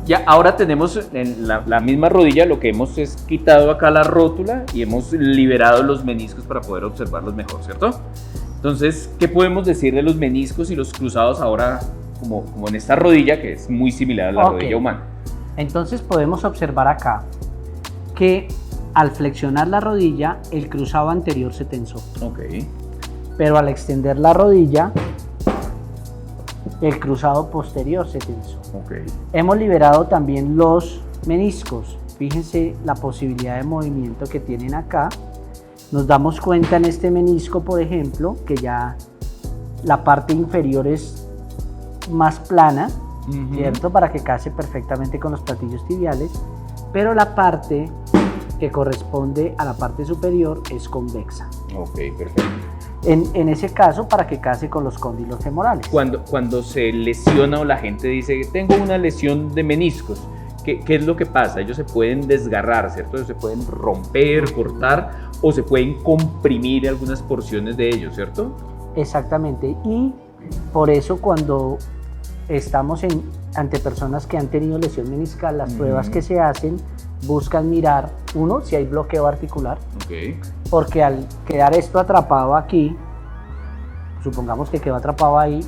Ya ahora tenemos en la misma rodilla, lo que hemos es quitado acá la rótula y hemos liberado los meniscos para poder observarlos mejor, ¿cierto? Entonces, ¿qué podemos decir de los meniscos y los cruzados ahora como en esta rodilla que es muy similar a la rodilla humana? Entonces podemos observar acá que al flexionar la rodilla, el cruzado anterior se tensó. Ok. Pero al extender la rodilla, el cruzado posterior se tensó. Ok. Hemos liberado también los meniscos. Fíjense la posibilidad de movimiento que tienen acá. Nos damos cuenta en este menisco, por ejemplo, que ya la parte inferior es más plana, ¿cierto? Para que case perfectamente con los platillos tibiales, pero la parte que corresponde a la parte superior es convexa. Ok, perfecto. En ese caso, para que case con los cóndilos femorales. Cuando se lesiona o la gente dice, tengo una lesión de meniscos, ¿qué es lo que pasa? Ellos se pueden desgarrar, ¿cierto? Ellos se pueden romper, cortar o se pueden comprimir algunas porciones de ellos, ¿cierto? Exactamente, y por eso cuando estamos ante personas que han tenido lesión meniscal, las pruebas que se hacen buscan mirar, uno, si hay bloqueo articular, porque al quedar esto atrapado aquí, supongamos que quedó atrapado ahí,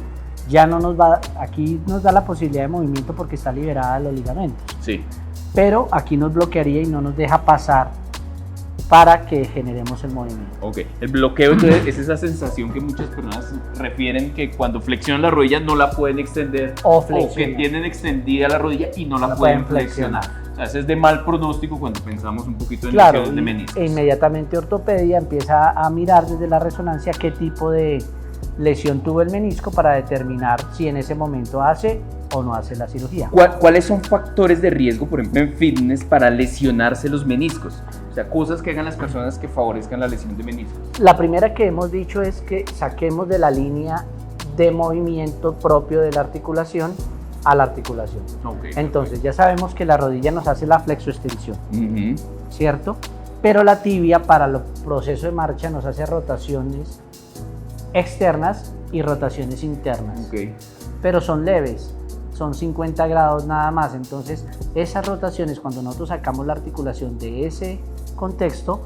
ya no nos va, aquí nos da la posibilidad de movimiento porque está liberada los ligamentos. Sí. Pero aquí nos bloquearía y no nos deja pasar para que generemos el movimiento. Ok, el bloqueo entonces es esa sensación que muchas personas refieren que cuando flexionan la rodilla no la pueden extender o que tienen extendida la rodilla y no la pueden flexionar. O sea, eso es de mal pronóstico cuando pensamos un poquito en lesiones de meniscos. E inmediatamente ortopedia empieza a mirar desde la resonancia qué tipo de lesión tuvo el menisco para determinar si en ese momento hace o no hace la cirugía. ¿Cuáles son factores de riesgo, por ejemplo, en fitness para lesionarse los meniscos? O sea, cosas que hagan las personas que favorezcan la lesión de meniscos. La primera que hemos dicho es que saquemos de la línea de movimiento propio de la articulación a la articulación. Okay, entonces ya sabemos que la rodilla nos hace la flexoextensión, ¿cierto? Pero la tibia para el proceso de marcha nos hace rotaciones externas y rotaciones internas, pero son leves, son 50 grados nada más. Entonces esas rotaciones, cuando nosotros sacamos la articulación de ese contexto,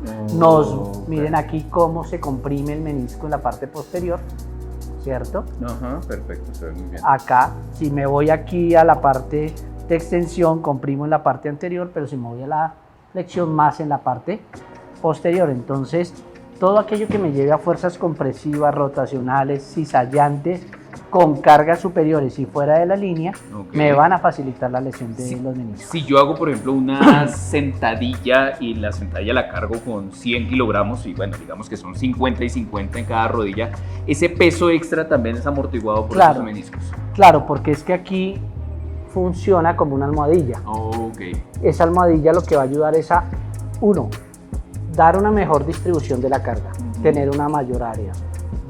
miren aquí cómo se comprime el menisco en la parte posterior, ¿cierto? Ajá, perfecto, se ve muy bien. Acá, si me voy aquí a la parte de extensión, comprimo en la parte anterior, pero si me voy a la flexión, más en la parte posterior. Entonces, todo aquello que me lleve a fuerzas compresivas, rotacionales, cizallantes, con cargas superiores y fuera de la línea, me van a facilitar la lesión de los meniscos. Si yo hago, por ejemplo, una sentadilla y la sentadilla la cargo con 100 kilogramos y bueno, digamos que son 50 y 50 en cada rodilla, ese peso extra también es amortiguado por esos meniscos. Claro, porque es que aquí funciona como una almohadilla. Esa almohadilla lo que va a ayudar es a, uno, dar una mejor distribución de la carga, tener una mayor área.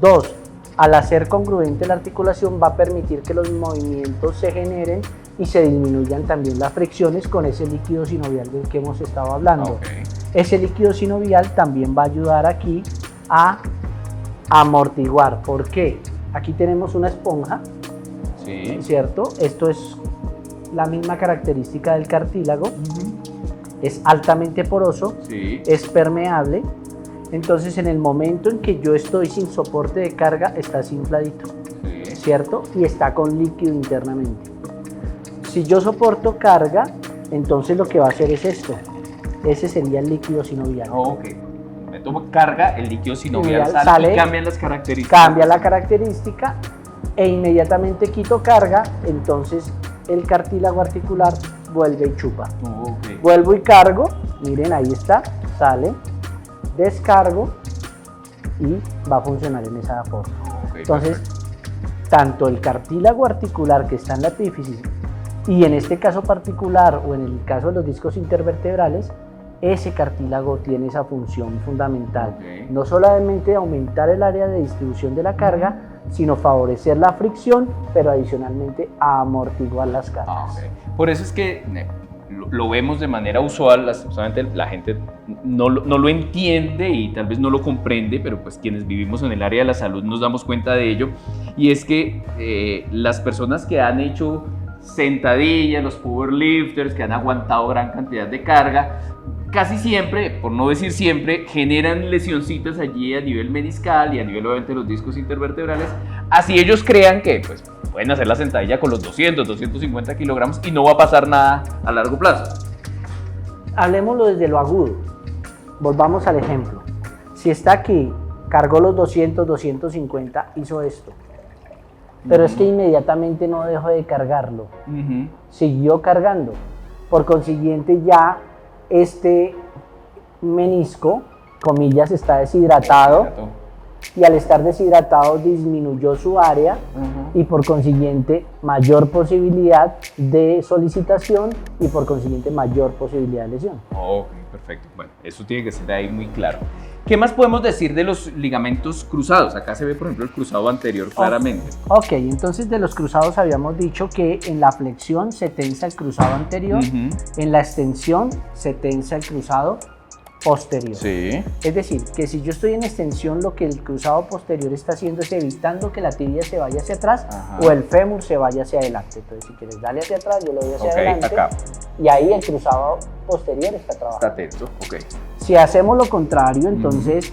Dos, al hacer congruente la articulación va a permitir que los movimientos se generen y se disminuyan también las fricciones con ese líquido sinovial del que hemos estado hablando. Ese líquido sinovial también va a ayudar aquí a amortiguar. ¿Por qué? Aquí tenemos una esponja, ¿cierto? Esto es la misma característica del cartílago. Es altamente poroso, es permeable. Entonces, en el momento en que yo estoy sin soporte de carga, está así infladito, ¿cierto? Y está con líquido internamente. Si yo soporto carga, entonces lo que va a hacer es esto. Ese sería el líquido sinovial. Me tomo carga, el líquido sinovial sale y cambian las características. Cambia la característica e inmediatamente quito carga, entonces el cartílago articular vuelve y chupa. Vuelvo y cargo, miren, ahí está, sale. Descargo y va a funcionar en esa forma. Entonces, tanto el cartílago articular que está en la epífisis y en este caso particular o en el caso de los discos intervertebrales, ese cartílago tiene esa función fundamental. No solamente aumentar el área de distribución de la carga, sino favorecer la fricción, pero adicionalmente amortiguar las cargas. Por eso es que lo vemos de manera usual, solamente la gente no lo entiende y tal vez no lo comprende, pero pues quienes vivimos en el área de la salud nos damos cuenta de ello, y es que las personas que han hecho sentadillas, los powerlifters que han aguantado gran cantidad de carga, casi siempre, por no decir siempre, generan lesioncitas allí a nivel meniscal y a nivel obviamente de los discos intervertebrales, así ellos crean que pues, pueden hacer la sentadilla con los 200, 250 kilogramos y no va a pasar nada a largo plazo. Hablemoslo desde lo agudo. Volvamos al ejemplo. Si está aquí, cargó los 200, 250, hizo esto. Pero es que inmediatamente no dejó de cargarlo. Siguió cargando. Por consiguiente, ya este menisco, comillas, está deshidratado. Y al estar deshidratado disminuyó su área y por consiguiente mayor posibilidad de solicitación y por consiguiente mayor posibilidad de lesión. Ok, perfecto. Bueno, eso tiene que ser ahí muy claro. ¿Qué más podemos decir de los ligamentos cruzados? Acá se ve, por ejemplo, el cruzado anterior claramente. Ok, entonces de los cruzados habíamos dicho que en la flexión se tensa el cruzado anterior, en la extensión se tensa el cruzado posterior. Sí. Es decir, que si yo estoy en extensión, lo que el cruzado posterior está haciendo es evitando que la tibia se vaya hacia atrás o el fémur se vaya hacia adelante. Entonces, si quieres darle hacia atrás, yo lo doy hacia adelante. Acá. Y ahí el cruzado posterior está trabajando. Está tenso, ok. Si hacemos lo contrario, entonces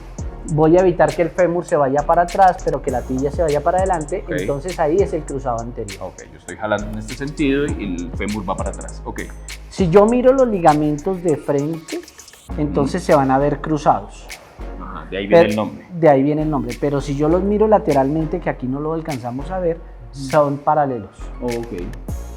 voy a evitar que el fémur se vaya para atrás, pero que la tibia se vaya para adelante. Entonces ahí es el cruzado anterior. Ok, yo estoy jalando en este sentido y el fémur va para atrás. Ok. Si yo miro los ligamentos de frente, entonces se van a ver cruzados. Ajá, de ahí viene el nombre. De ahí viene el nombre. Pero si yo los miro lateralmente, que aquí no lo alcanzamos a ver, son paralelos. Ok.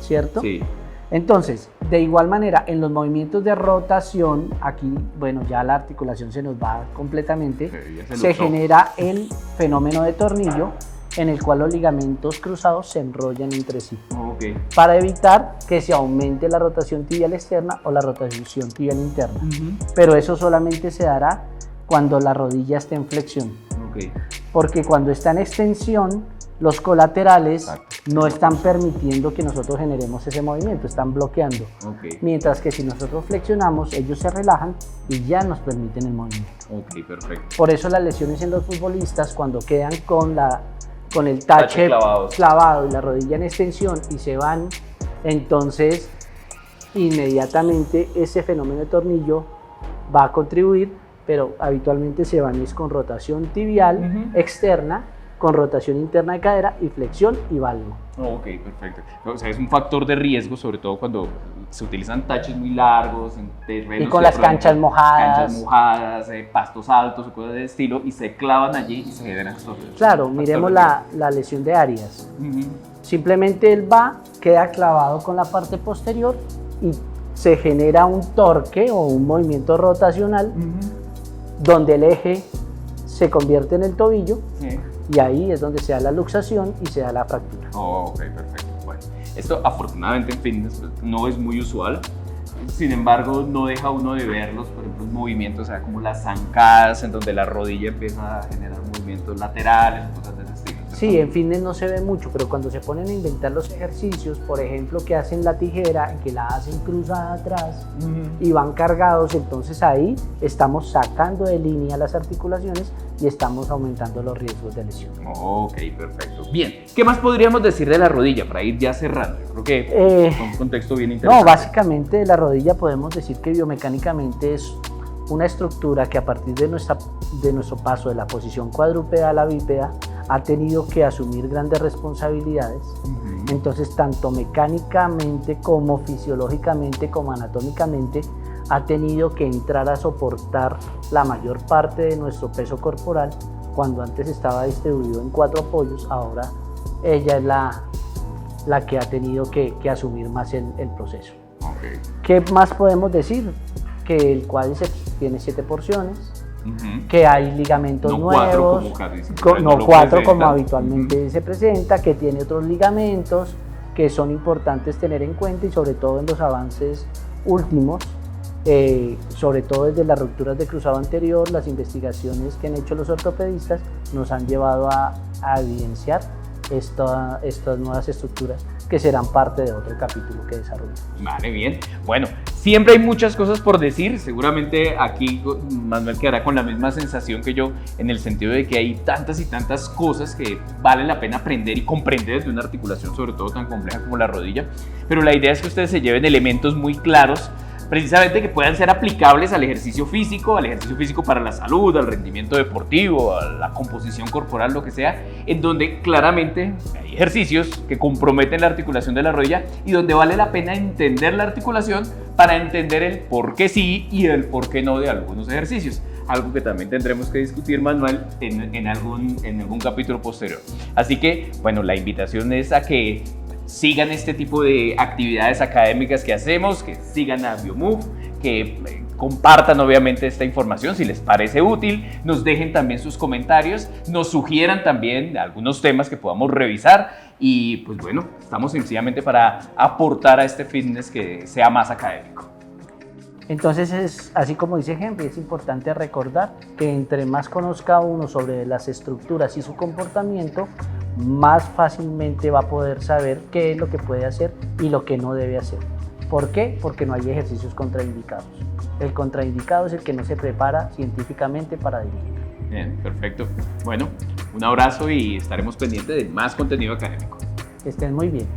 ¿Cierto? Sí. Entonces, de igual manera, en los movimientos de rotación, aquí, bueno, ya la articulación se nos va completamente, se genera el fenómeno de tornillo, en el cual los ligamentos cruzados se enrollan entre sí. Okay. Para evitar que se aumente la rotación tibial externa o la rotación tibial interna. Pero eso solamente se dará cuando la rodilla esté en flexión. Okay. Porque cuando está en extensión, los colaterales no están permitiendo que nosotros generemos ese movimiento, están bloqueando. Okay. Mientras que si nosotros flexionamos, ellos se relajan y ya nos permiten el movimiento. Ok, perfecto. Por eso las lesiones en los futbolistas, cuando quedan con el tache clavado y la rodilla en extensión y se van, entonces inmediatamente ese fenómeno de tornillo va a contribuir, pero habitualmente se van es con rotación tibial externa, con rotación interna de cadera y flexión y valgo. Ok, perfecto. O sea, es un factor de riesgo, sobre todo cuando se utilizan taches muy largos en terrenos y con las canchas mojadas, pastos altos o cosas de estilo, y se clavan allí y se generan estos. Claro, miremos la lesión de Arias. Simplemente él queda clavado con la parte posterior y se genera un torque o un movimiento rotacional donde el eje se convierte en el tobillo. Y ahí es donde se da la luxación y se da la fractura. Ok, perfecto. Bueno, esto afortunadamente en fitness no es muy usual. Sin embargo, no deja uno de verlos, por ejemplo, movimientos, o sea, como las zancadas, en donde la rodilla empieza a generar movimientos laterales, cosas de ese estilo. Sí, en fitness no se ve mucho, pero cuando se ponen a inventar los ejercicios, por ejemplo, que hacen la tijera, que la hacen cruzada atrás y van cargados, entonces ahí estamos sacando de línea las articulaciones y estamos aumentando los riesgos de lesión. Ok, perfecto. Bien, ¿qué más podríamos decir de la rodilla para ir ya cerrando? Yo creo que es un contexto bien interesante. No, básicamente de la rodilla podemos decir que biomecánicamente es una estructura que a partir de nuestro paso de la posición cuadrúpeda a la bípeda ha tenido que asumir grandes responsabilidades. Entonces, tanto mecánicamente como fisiológicamente como anatómicamente ha tenido que entrar a soportar la mayor parte de nuestro peso corporal. Cuando antes estaba distribuido en 4 apoyos, ahora ella es la que ha tenido que asumir más el proceso. Okay. ¿Qué más podemos decir? Que el cuádriceps tiene 7 porciones, que hay ligamentos nuevos, no 4 como habitualmente se presenta, que tiene otros ligamentos que son importantes tener en cuenta y sobre todo en los avances últimos, sobre todo desde las rupturas de cruzado anterior, las investigaciones que han hecho los ortopedistas nos han llevado a evidenciar estas nuevas estructuras que serán parte de otro capítulo que desarrollamos. Vale, bien. Bueno, Siempre hay muchas cosas por decir, seguramente aquí Manuel quedará con la misma sensación que yo, en el sentido de que hay tantas y tantas cosas que vale la pena aprender y comprender desde una articulación, sobre todo tan compleja como la rodilla, pero la idea es que ustedes se lleven elementos muy claros, precisamente que puedan ser aplicables al ejercicio físico para la salud, al rendimiento deportivo, a la composición corporal, lo que sea, en donde claramente hay ejercicios que comprometen la articulación de la rodilla y donde vale la pena entender la articulación para entender el por qué sí y el por qué no de algunos ejercicios. Algo que también tendremos que discutir, Manuel, en algún capítulo posterior. Así que, bueno, la invitación es a que sigan este tipo de actividades académicas que hacemos, que sigan a Biomove, que compartan obviamente esta información si les parece útil, nos dejen también sus comentarios, nos sugieran también algunos temas que podamos revisar y pues bueno, estamos sencillamente para aportar a este fitness que sea más académico. Entonces, es así como dice Henry, es importante recordar que entre más conozca uno sobre las estructuras y su comportamiento, más fácilmente va a poder saber qué es lo que puede hacer y lo que no debe hacer. ¿Por qué? Porque no hay ejercicios contraindicados. El contraindicado es el que no se prepara científicamente para dirigir. Bien, perfecto. Bueno, un abrazo y estaremos pendientes de más contenido académico. Que estén muy bien.